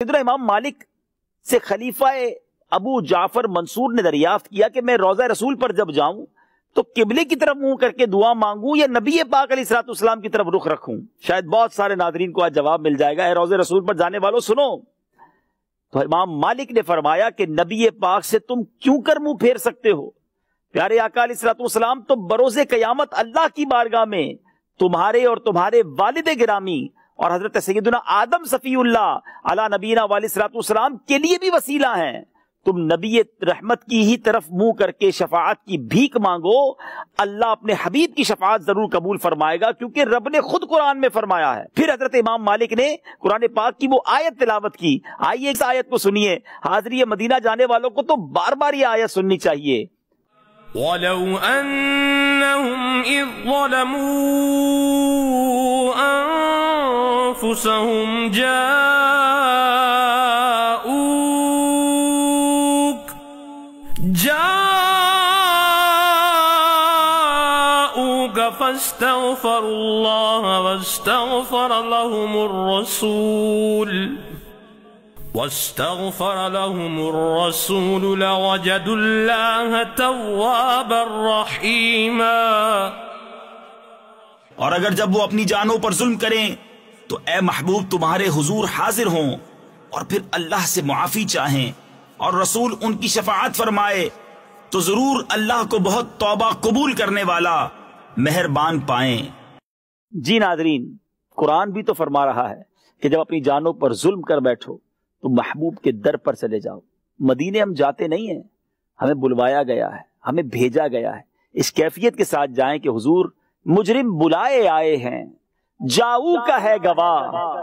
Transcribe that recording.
ادھر امام مالک سے خلیفہ ابو جعفر منصور نے دریافت کیا کہ میں روضہ رسول پر جب جاؤں تو قبلے کی طرف منہ کر کے دعا مانگوں یا نبی پاک علیہ الصلوۃ والسلام کی طرف رخ رکھوں؟ شاید بہت سارے ناظرین کو آج جواب مل جائے گا، اے روضہ رسول پر جانے والوں سنو۔ تو امام مالک نے فرمایا کہ نبی پاک سے تم کیوں کر منہ پھیر سکتے ہو؟ پیارے آقا علیہ الصلوۃ والسلام تو بروز قیامت اللہ کی بارگاہ میں تمہارے اور تمہارے والد گرامی اور حضرت سیدنا آدم صفی اللہ علی نبینا علیہ الصلوۃ والسلام کے لیے بھی وسیلہ ہیں۔ تم نبی رحمت کی ہی طرف منہ کر کے شفاعت کی بھیک مانگو، اللہ اپنے حبیب کی شفاعت ضرور قبول فرمائے گا، کیونکہ رب نے خود قرآن میں فرمایا ہے۔ پھر حضرت امام مالک نے قرآن پاک کی وہ آیت تلاوت کی، آئیے اس آیت کو سنیے۔ حاضری مدینہ جانے والوں کو تو بار بار یہ آیت سننی چاہیے۔ وَلَوْ أَنَّهُمْ إِذْ ظَلَمُوا أَنفُسَهُمْ جاءوك فاستغفروا الله واستغفر لهم الرسول لوجدوا الله توابا رحيما۔ اور اگر جب وہ اپنی جانوں پر ظلم کریں تو اے محبوب تمہارے حضور حاضر ہوں اور پھر اللہ سے معافی چاہیں اور رسول ان کی شفاعت فرمائے تو ضرور اللہ کو بہت توبہ قبول کرنے والا مہربان پائیں۔ جی ناظرین، قرآن بھی تو فرما رہا ہے کہ جب اپنی جانوں پر ظلم کر بیٹھو تو محبوب کے در پر چلے جاؤ۔ مدینے ہم جاتے نہیں ہیں، ہمیں بلوایا گیا ہے، ہمیں بھیجا گیا ہے۔ اس کیفیت کے ساتھ جائیں کہ حضور مجرم بلائے آئے ہیں، جاؤ کا ہے گواہ۔